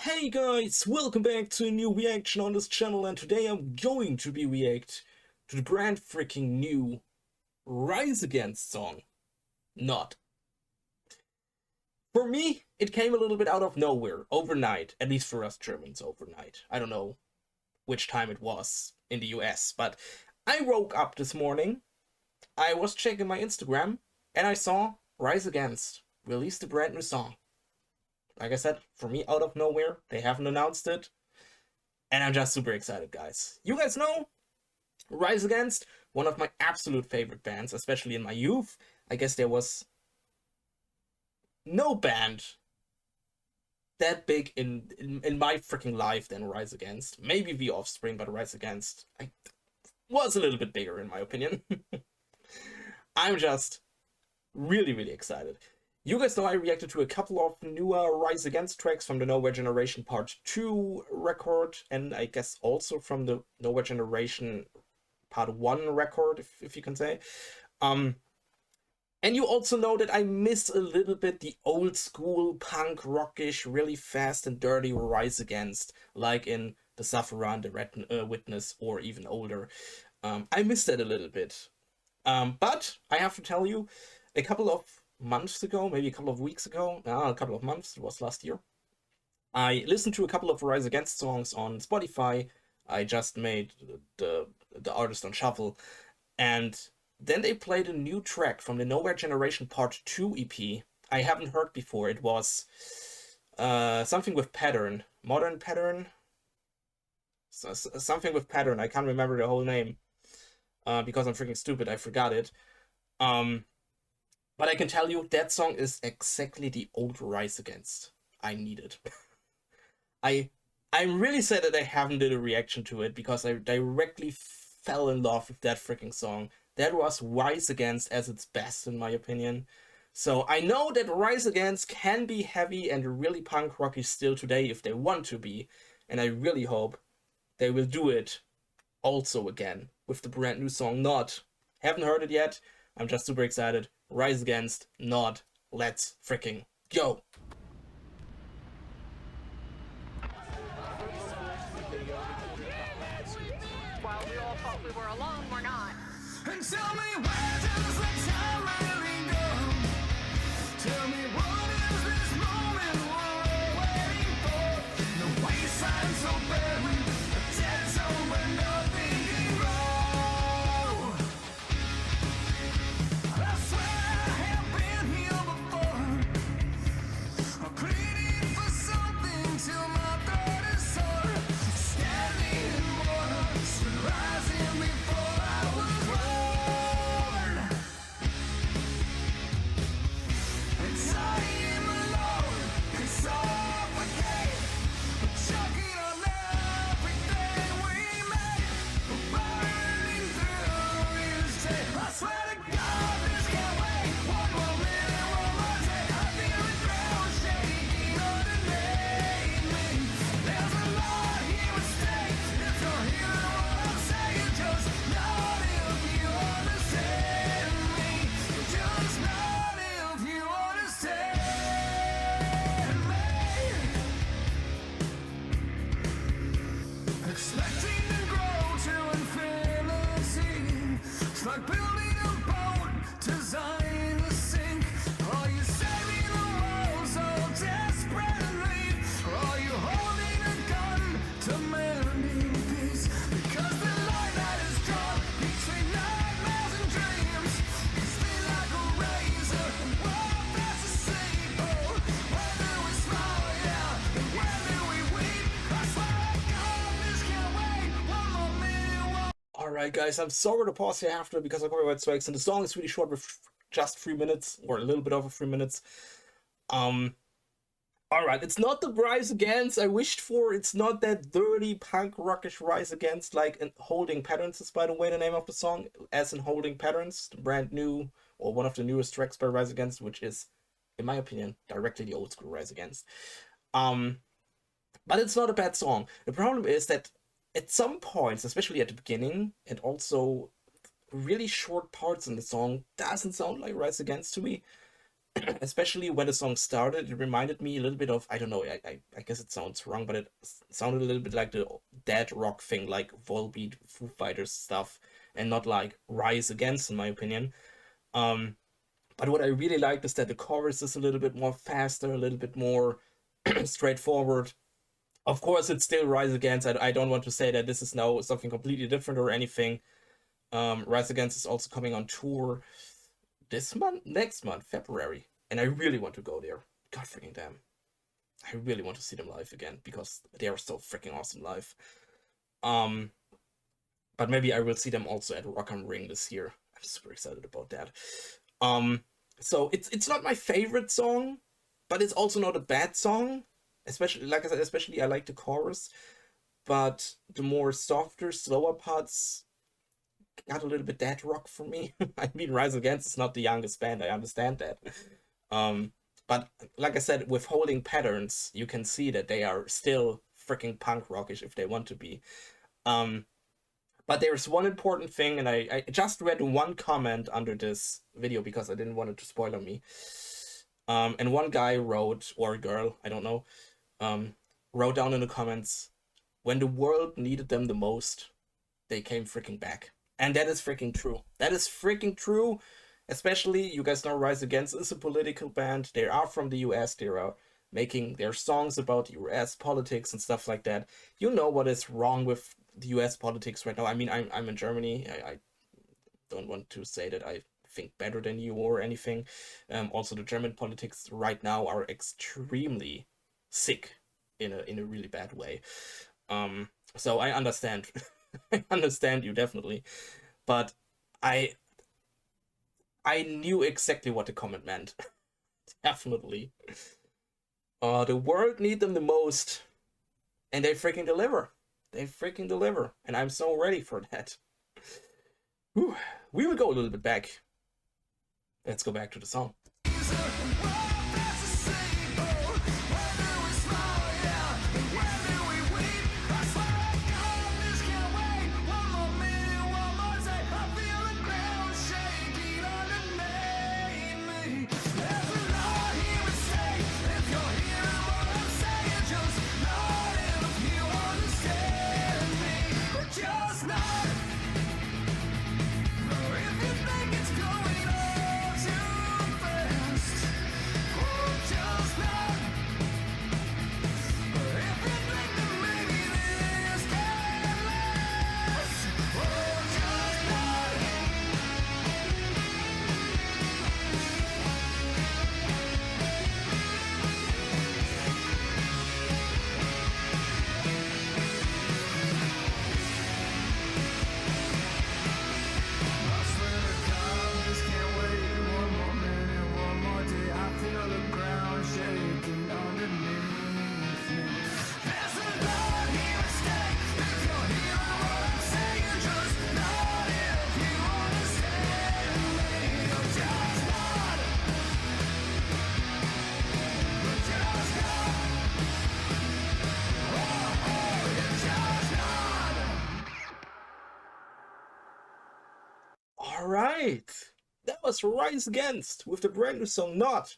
Hey guys, welcome back to a new reaction on this channel, and today I'm going to be react to the brand freaking new Rise Against song. Not. For me, it came a little bit out of nowhere, overnight, at least for us Germans, overnight. I don't know which time it was in the US, but I woke up this morning, I was checking my Instagram, and I saw Rise Against released a brand new song. Like I said, for me, out of nowhere, they haven't announced it. And I'm just super excited, guys. You guys know Rise Against, one of my absolute favorite bands, especially in my youth. I guess there was no band that big in my freaking life than Rise Against. Maybe The Offspring, but Rise Against was a little bit bigger in my opinion. I'm just really excited. You guys know I reacted to a couple of newer Rise Against tracks from the Nowhere Generation Part 2 record, and I guess also from the Nowhere Generation Part 1 record, if you can say. And you also know that I miss a little bit the old school punk rockish, really fast and dirty Rise Against, like in The Sufferer, The Red Witness, or even older. I miss that a little bit. But I have to tell you, a couple of months ago, maybe a couple of weeks ago, a couple of months, it was last year, I listened to a couple of Rise Against songs on Spotify. I just made the artist on shuffle, and then they played a new track from the Nowhere Generation Part 2 EP I haven't heard before. It was something with pattern, modern pattern, something with pattern. I can't remember the whole name because I'm freaking stupid. I forgot it. But I can tell you that song is exactly the old Rise Against I needed. I'm really sad that I haven't did a reaction to it because I directly fell in love with that freaking song. That was Rise Against as its best in my opinion. So I know that Rise Against can be heavy and really punk rocky still today if they want to be, and I really hope they will do it also again with the brand new song Not. Haven't heard it yet. I'm just super excited. Rise Against, Not. Let's freaking go. While we all thought we were alone, we're not. And tell me, where does the time really go? Tell me, what is this moment we're all waiting for? The wasteland so barren, a dead zone where nothing can grow. I swear I have been here before. I'm pleading for something till my throat is sore. Standing in water, rising before I was born. And I am alone, can suffocate. Choking on everything we made. Burning through each day. I swear to God, this can't wait. One more minute, one more day. I feel the ground shaking underneath me. There's a lot here at stake. If you're hearing what I'm saying, just not if you understand me. Just not if you understand me. Expecting to grow to infinity. It's like building a boat designed to sink. Are you saving the world so desperately? Or are you holding a gun demanding peace? Because the line that is drawn between nightmares and dreams is thin like a razor and rough as a saber. When do we smile, yeah, and when do we weep? I swear to God, this can't wait. One more minute, Alright guys, I'm sorry to pause here after because of copyright strikes, and the song is really short with just 3 minutes, or a little bit over 3 minutes. Alright, it's not the Rise Against I wished for. It's not that dirty punk rockish Rise Against, like in Holding Patterns is by the way the name of the song, as in Holding Patterns, the brand new, or one of the newest tracks by Rise Against, which is, in my opinion, directly the old school Rise Against. But it's not a bad song. The problem is that at some points, especially at the beginning, and also really short parts in the song, doesn't sound like Rise Against to me. especially when the song started, it reminded me a little bit of, I don't know, I guess it sounds wrong, but it sounded a little bit like the dead rock thing, like Volbeat, Foo Fighters stuff, and not like Rise Against, in my opinion. Um, but what I really liked is that the chorus is a little bit more faster, a little bit more straightforward. Of course, it's still Rise Against. I don't want to say that this is now something completely different or anything. Rise Against is also coming on tour this month, next month, February, and I really want to go there. God freaking damn, I really want to see them live again because they are so freaking awesome live. Um, but maybe I will see them also at Rock am Ring this year. I'm super excited about that. Um, so it's not my favorite song, but it's also not a bad song. Especially, like I said, especially I like the chorus, but the more softer, slower parts got a little bit dead rock for me. I mean, Rise Against is not the youngest band. I understand that. Um, but like I said, with Holding Patterns, you can see that they are still freaking punk rockish if they want to be. Um, but there's one important thing, and I just read one comment under this video because I didn't want it to spoil on me. And one guy wrote, or girl, I don't know, wrote down in the comments, when the world needed them the most, they came freaking back. And that is freaking true. That is freaking true. Especially, you guys know Rise Against is a political band. They are from the US. They are making their songs about US politics and stuff like that. You know what is wrong with the US politics right now. I mean, I'm in Germany. I don't want to say that I think better than you or anything. Also, the German politics right now are extremely sick in a really bad way. So I understand. I understand you definitely, but I I knew exactly what the comment meant. Definitely. The world need them the most, and they freaking deliver. They freaking deliver, and I'm so ready for that. Whew. We will go a little bit back. Let's go back to the song. Just not if you think it's going all too fast. Just not if you think that maybe this can last. Just not. I swear to God, just can't wait one more minute, one more day. I feel the ground shaking underneath me. There's a lot here at stake. If you're hearing what I'm saying, just nod if you understand me. Just nod. Just nod. Oh, just nod. All right, that was Rise Against with the brand new song "Not,"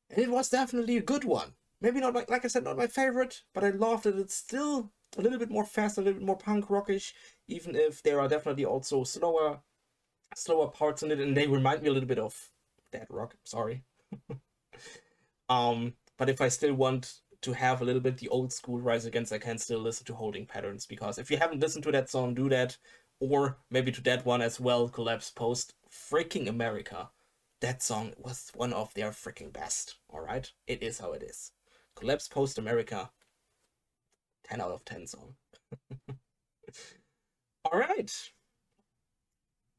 and it was definitely a good one. Maybe not like I said, not my favorite, but I loved it. It's still a little bit more fast, a little bit more punk rockish, even if there are definitely also slower parts in it, and they remind me a little bit of Dead Rock. Sorry. But if I still want to have a little bit the old school Rise Against, I can still listen to Holding Patterns, because if you haven't listened to that song, do that. Or maybe to that one as well, Collapse Post Freaking America. That song was one of their freaking best, alright? It is how it is. Collapse Post America, 10 out of 10 song. Alright.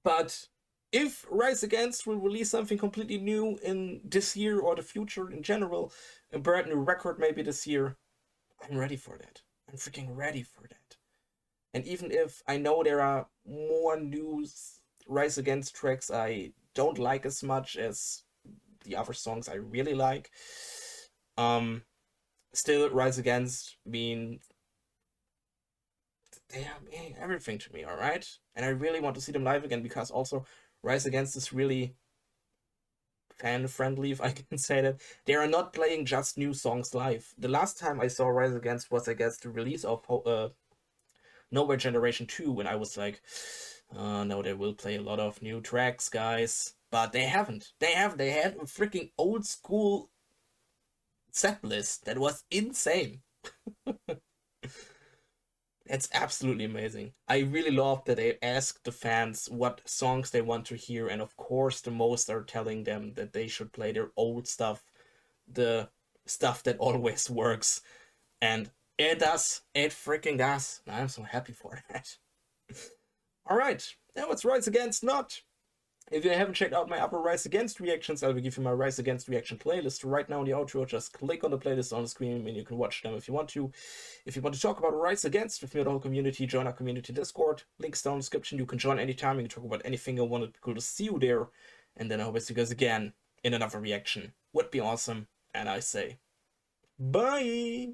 But if Rise Against will release something completely new in this year or the future in general, a brand new record maybe this year, I'm ready for that. I'm freaking ready for that. And even if I know there are more new Rise Against tracks I don't like as much as the other songs I really like, still Rise Against mean they mean everything to me, alright? And I really want to see them live again, because also Rise Against is really fan-friendly, if I can say that. They are not playing just new songs live. The last time I saw Rise Against was, I guess, the release of Nowhere Generation 2, when I was like, oh no, they will play a lot of new tracks, guys. But they haven't. They haven't. They had a freaking old school set list that was insane. It's absolutely amazing. I really love that they ask the fans what songs they want to hear, and of course, the most are telling them that they should play their old stuff, the stuff that always works. And it does. It freaking does. I'm so happy for that. Alright, now it's Rise Against Not. If you haven't checked out my other Rise Against reactions, I will give you my Rise Against reaction playlist right now in the outro. Just click on the playlist on the screen and you can watch them if you want to. If you want to talk about Rise Against with me or the whole community, join our community Discord. Links down in the description. You can join anytime. You can talk about anything you want. It'd be cool to see you there. And then I hope to see you guys again in another reaction. Would be awesome. And I say, bye!